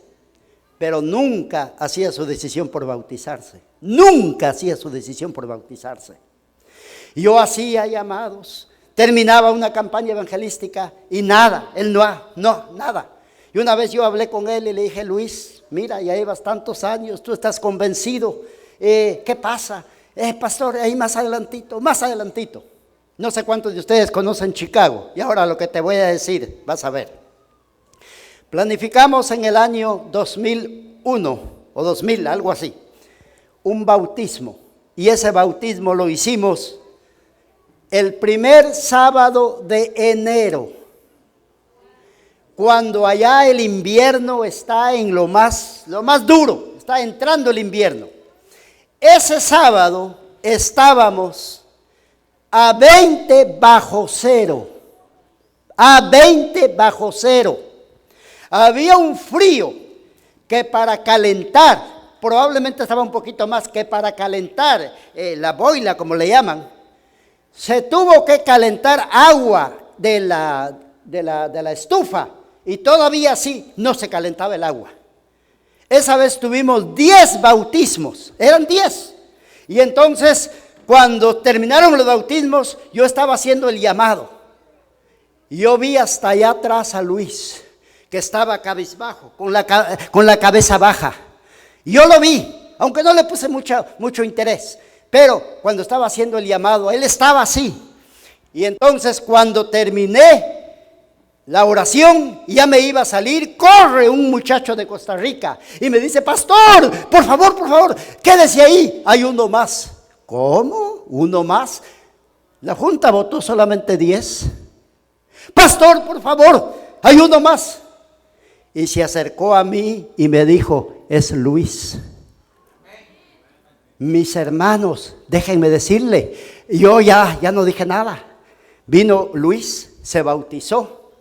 S1: pero nunca hacía su decisión por bautizarse. Nunca hacía su decisión por bautizarse. Yo hacía llamados, terminaba una campaña evangelística y nada, él nada. Y una vez yo hablé con él y le dije: Luis, mira, ya llevas tantos años, tú estás convencido, ¿qué pasa? Pastor, ahí más adelantito. No sé cuántos de ustedes conocen Chicago, y ahora lo que te voy a decir, vas a ver. Planificamos en el año 2001 o 2000, algo así, un bautismo, y ese bautismo lo hicimos el primer sábado de enero, cuando allá el invierno está en lo más duro, está entrando el invierno. Ese sábado estábamos a 20 bajo cero, Había un frío que para calentar, probablemente estaba un poquito más, que para calentar la boila, como le llaman, se tuvo que calentar agua de la estufa, y todavía así no se calentaba el agua. Esa vez tuvimos 10 bautismos, eran 10, y entonces cuando terminaron los bautismos, yo estaba haciendo el llamado. Y yo vi hasta allá atrás a Luis, que estaba cabizbajo, con la cabeza baja. Y yo lo vi, aunque no le puse mucho interés. Pero cuando estaba haciendo el llamado, él estaba así. Y entonces cuando terminé la oración, ya me iba a salir, corre un muchacho de Costa Rica y me dice: pastor, por favor, quédese ahí, hay uno más. ¿Cómo? ¿Uno más? La junta votó solamente 10. Pastor, por favor, hay uno más. Y se acercó a mí y me dijo: es Luis. Mis hermanos, déjenme decirle, yo ya no dije nada. Vino Luis, se bautizó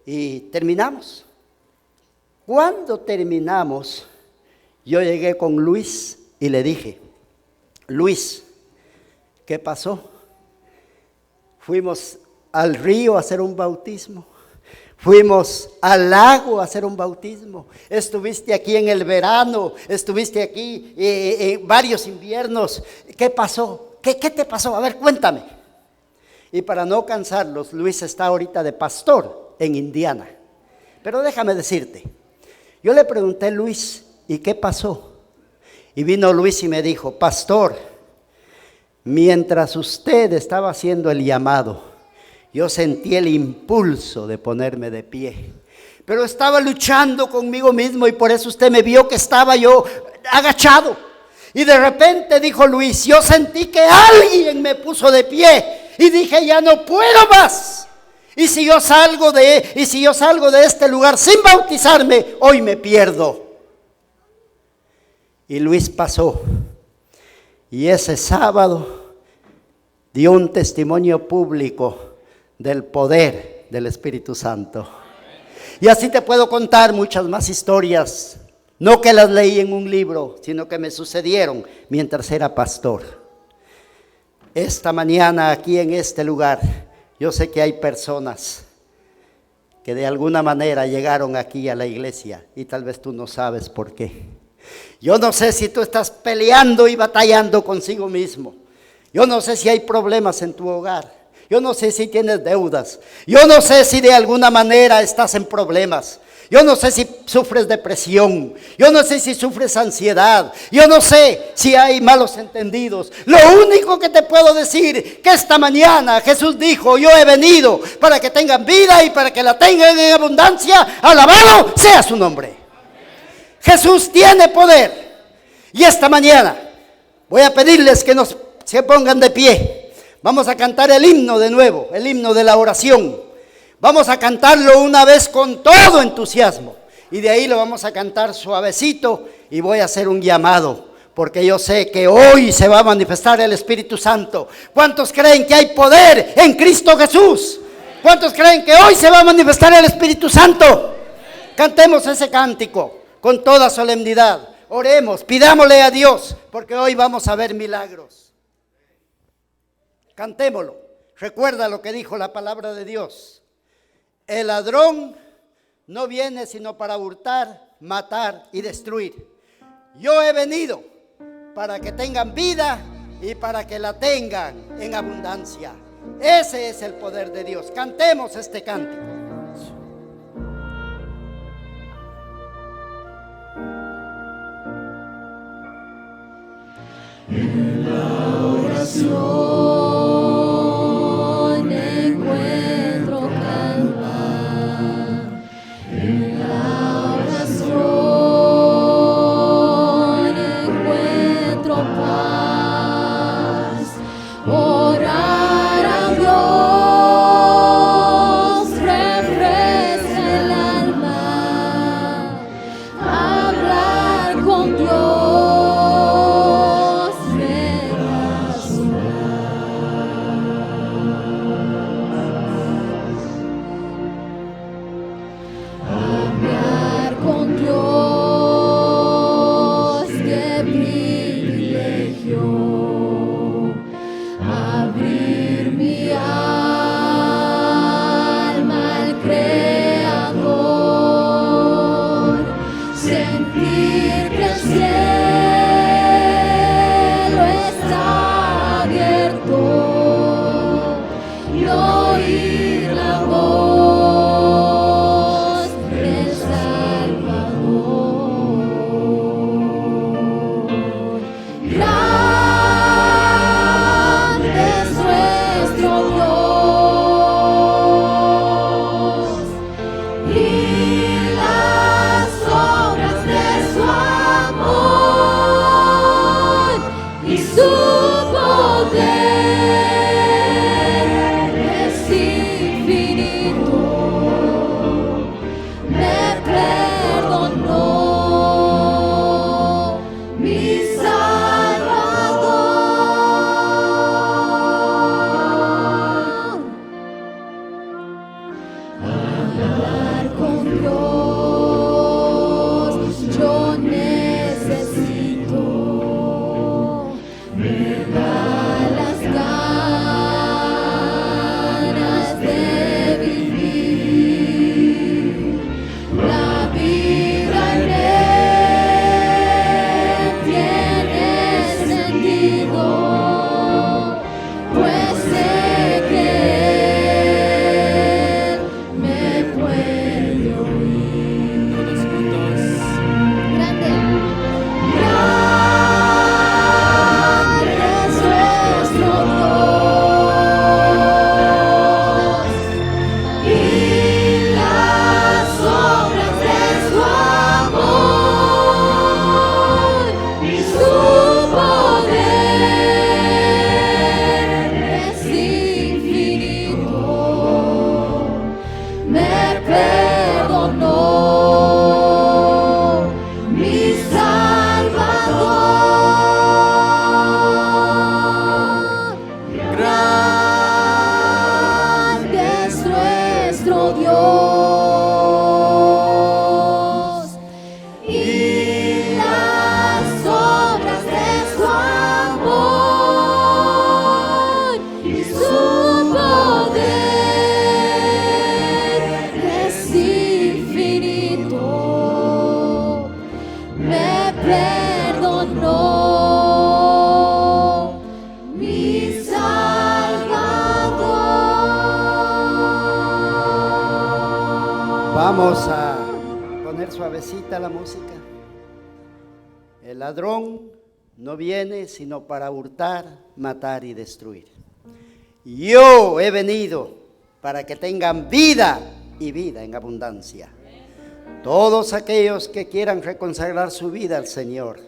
S1: y terminamos. Cuando terminamos, Yo llegué con Luis y le dije, Luis, ¿qué pasó? Fuimos al río a hacer un bautismo. Fuimos al lago a hacer un bautismo. Estuviste aquí en el verano, estuviste aquí en varios inviernos. ¿Qué pasó? ¿Qué te pasó? A ver, cuéntame. Y para no cansarlos, Luis está ahorita de pastor en Indiana. Pero déjame decirte, yo le pregunté a Luis, ¿y qué pasó? Y vino Luis y me dijo, pastor, mientras usted estaba haciendo el llamado, yo sentí el impulso de ponerme de pie, pero estaba luchando conmigo mismo y por eso usted me vio que estaba yo agachado. Y de repente dijo Luis, yo sentí que alguien me puso de pie y dije, ya no puedo más. Y si yo salgo de este lugar sin bautizarme, hoy me pierdo. Y Luis pasó y ese sábado dio un testimonio público del poder del Espíritu Santo. Y así te puedo contar muchas más historias, no que las leí en un libro, sino que me sucedieron mientras era pastor. Esta mañana aquí en este lugar, yo sé que hay personas que de alguna manera llegaron aquí a la iglesia y tal vez tú no sabes por qué. Yo no sé si tú estás peleando y batallando consigo mismo. Yo no sé si hay problemas en tu hogar. Yo no sé si tienes deudas. Yo no sé si de alguna manera estás en problemas. Yo no sé si sufres depresión. Yo no sé si sufres ansiedad. Yo no sé si hay malos entendidos. Lo único que te puedo decir, que esta mañana Jesús dijo, yo he venido para que tengan vida y para que la tengan en abundancia. Alabado sea su nombre. Jesús tiene poder. Y esta mañana voy a pedirles que se pongan de pie. Vamos a cantar el himno de nuevo, el himno de la oración. Vamos a cantarlo una vez con todo entusiasmo. Y de ahí lo vamos a cantar suavecito y voy a hacer un llamado. Porque yo sé que hoy se va a manifestar el Espíritu Santo. ¿Cuántos creen que hay poder en Cristo Jesús? ¿Cuántos creen que hoy se va a manifestar el Espíritu Santo? Cantemos ese cántico con toda solemnidad. Oremos, pidámosle a Dios, porque hoy vamos a ver milagros. Cantémoslo. Recuerda lo que dijo la palabra de Dios. El ladrón no viene sino para hurtar, matar y destruir. Yo he venido para que tengan vida y para que la tengan en abundancia. Ese es el poder de Dios. Cantemos este cántico.
S2: En la oración encuentro calma, en la oración encuentro paz, orar a Dios refresca el alma, hablar con Dios. oh Dios, y las obras de su amor y su poder es infinito. Me perdonó mi Salvador.
S1: Vamos a poner suavecita la música. El ladrón no viene sino para hurtar, matar y destruir. Yo he venido para que tengan vida y vida en abundancia. Todos aquellos que quieran reconsagrar su vida al Señor,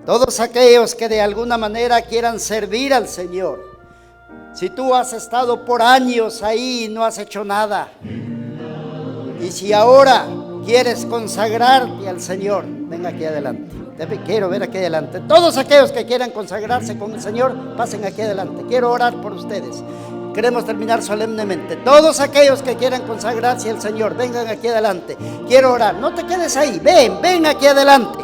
S1: todos aquellos que de alguna manera quieran servir al Señor, si tú has estado por años ahí y no has hecho nada, y si ahora quieres consagrarte al Señor, ven aquí adelante. Quiero ver aquí adelante. Todos aquellos que quieran consagrarse con el Señor, pasen aquí adelante. Quiero orar por ustedes. Queremos terminar solemnemente. Todos aquellos que quieran consagrarse al Señor, vengan aquí adelante. Quiero orar. No te quedes ahí. Ven aquí adelante.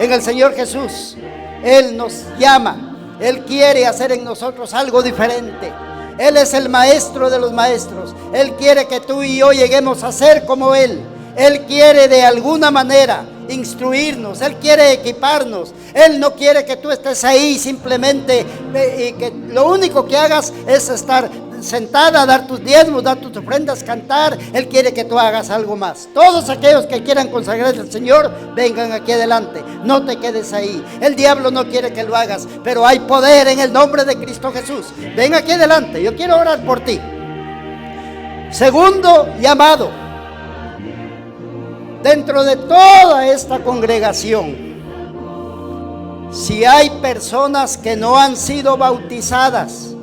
S1: En el Señor Jesús, Él nos llama. Él quiere hacer en nosotros algo diferente. Él es el maestro de los maestros. Él quiere que tú y yo lleguemos a ser como Él. Él quiere de alguna manera instruirnos, Él quiere equiparnos. Él no quiere que tú estés ahí simplemente y que lo único que hagas es estar sentada, dar tus diezmos, dar tus ofrendas, cantar. Él quiere que tú hagas algo más. Todos aquellos que quieran consagrarse al Señor, vengan aquí adelante. No te quedes ahí. El diablo no quiere que lo hagas, pero hay poder en el nombre de Cristo Jesús. Ven aquí adelante. Yo quiero orar por ti. Segundo llamado. Dentro de toda esta congregación, si hay personas que no han sido bautizadas,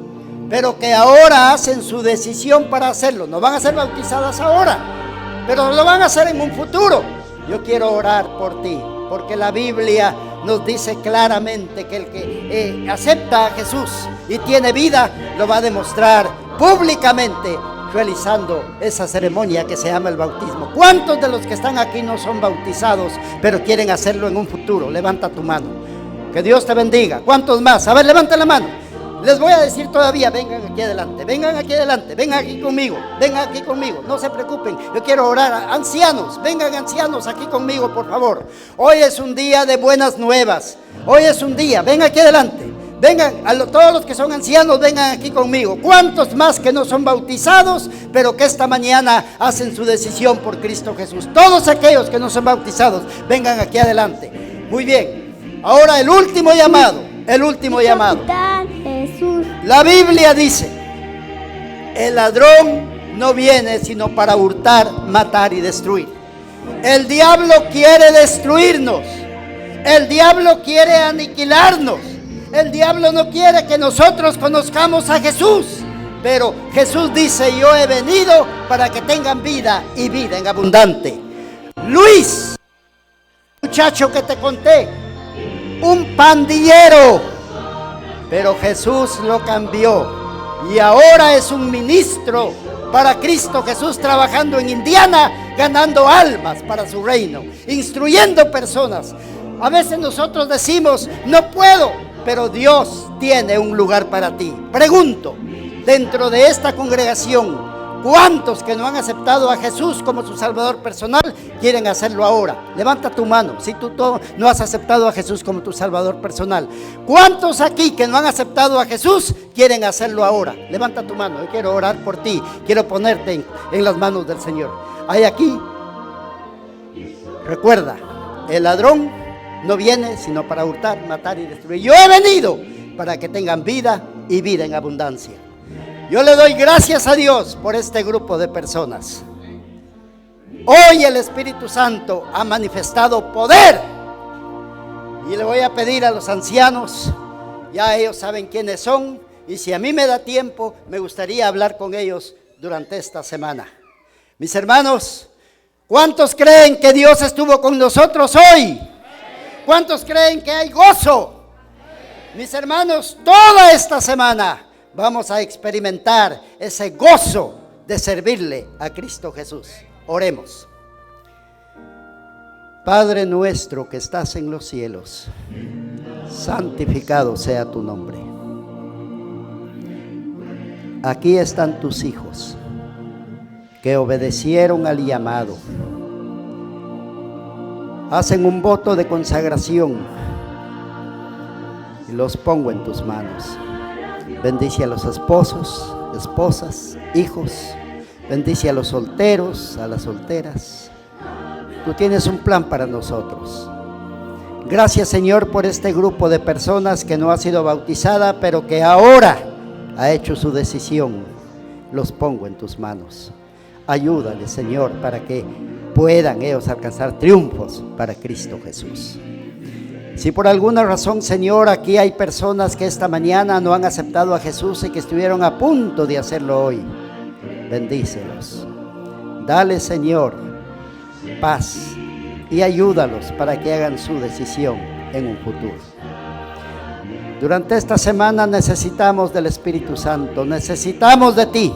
S1: pero que ahora hacen su decisión para hacerlo, no van a ser bautizadas ahora, pero lo van a hacer en un futuro, yo quiero orar por ti, porque la Biblia nos dice claramente que el que acepta a Jesús y tiene vida, lo va a demostrar públicamente, realizando esa ceremonia que se llama el bautismo. ¿Cuántos de los que están aquí no son bautizados, pero quieren hacerlo en un futuro? Levanta tu mano. Que Dios te bendiga. ¿Cuántos más? A ver, levanta la mano. Les voy a decir todavía, vengan aquí adelante, vengan aquí adelante, vengan aquí conmigo, vengan aquí conmigo, no se preocupen, yo quiero orar. Ancianos, vengan ancianos aquí conmigo, por favor. Hoy es un día de buenas nuevas, hoy es un día, vengan aquí adelante. Vengan, todos los que son ancianos, vengan aquí conmigo. ¿Cuántos más que no son bautizados, pero que esta mañana hacen su decisión por Cristo Jesús? Todos aquellos que no son bautizados, vengan aquí adelante. Muy bien, ahora el último llamado, La Biblia dice, el ladrón no viene sino para hurtar, matar y destruir. El diablo quiere destruirnos, el diablo quiere aniquilarnos. El diablo no quiere que nosotros conozcamos a Jesús, pero Jesús dice, yo he venido para que tengan vida y vida en abundante. Luis, muchacho que te conté, un pandillero, pero Jesús lo cambió y ahora es un ministro para Cristo Jesús, trabajando en Indiana, ganando almas para su reino, instruyendo personas. A veces nosotros decimos, no puedo, pero Dios tiene un lugar para ti. Pregunto, dentro de esta congregación, ¿cuántos que no han aceptado a Jesús como su Salvador personal quieren hacerlo ahora? Levanta tu mano si tú no has aceptado a Jesús como tu Salvador personal. ¿Cuántos aquí que no han aceptado a Jesús quieren hacerlo ahora? Levanta tu mano, yo quiero orar por ti, quiero ponerte en las manos del Señor. Hay aquí, recuerda, el ladrón no viene sino para hurtar, matar y destruir. Yo he venido para que tengan vida y vida en abundancia. Yo le doy gracias a Dios por este grupo de personas. Hoy el Espíritu Santo ha manifestado poder. Y le voy a pedir a los ancianos, ya ellos saben quiénes son, y si a mí me da tiempo, me gustaría hablar con ellos durante esta semana. Mis hermanos, ¿cuántos creen que Dios estuvo con nosotros hoy? ¿Cuántos creen que hay gozo? Mis hermanos, toda esta semana vamos a experimentar ese gozo de servirle a Cristo Jesús. Oremos. Padre nuestro que estás en los cielos, santificado sea tu nombre. Aquí están tus hijos que obedecieron al llamado. Hacen un voto de consagración y los pongo en tus manos. Bendice a los esposos, esposas, hijos. Bendice a los solteros, a las solteras. Tú tienes un plan para nosotros. Gracias, Señor, por este grupo de personas que no ha sido bautizada, pero que ahora ha hecho su decisión. Los pongo en tus manos. Ayúdale, Señor, para que puedan ellos alcanzar triunfos para Cristo Jesús. Si por alguna razón, Señor, aquí hay personas que esta mañana no han aceptado a Jesús y que estuvieron a punto de hacerlo hoy, bendícelos. Dale, Señor, paz y ayúdalos para que hagan su decisión en un futuro. Durante esta semana necesitamos del Espíritu Santo, necesitamos de ti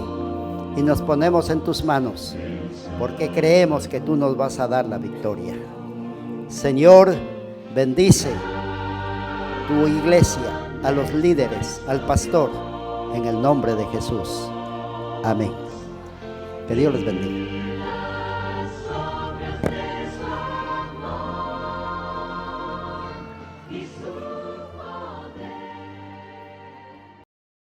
S1: y nos ponemos en tus manos porque creemos que tú nos vas a dar la victoria. Señor, bendice tu iglesia, a los líderes, al pastor, en el nombre de Jesús. Amén. Que Dios les bendiga.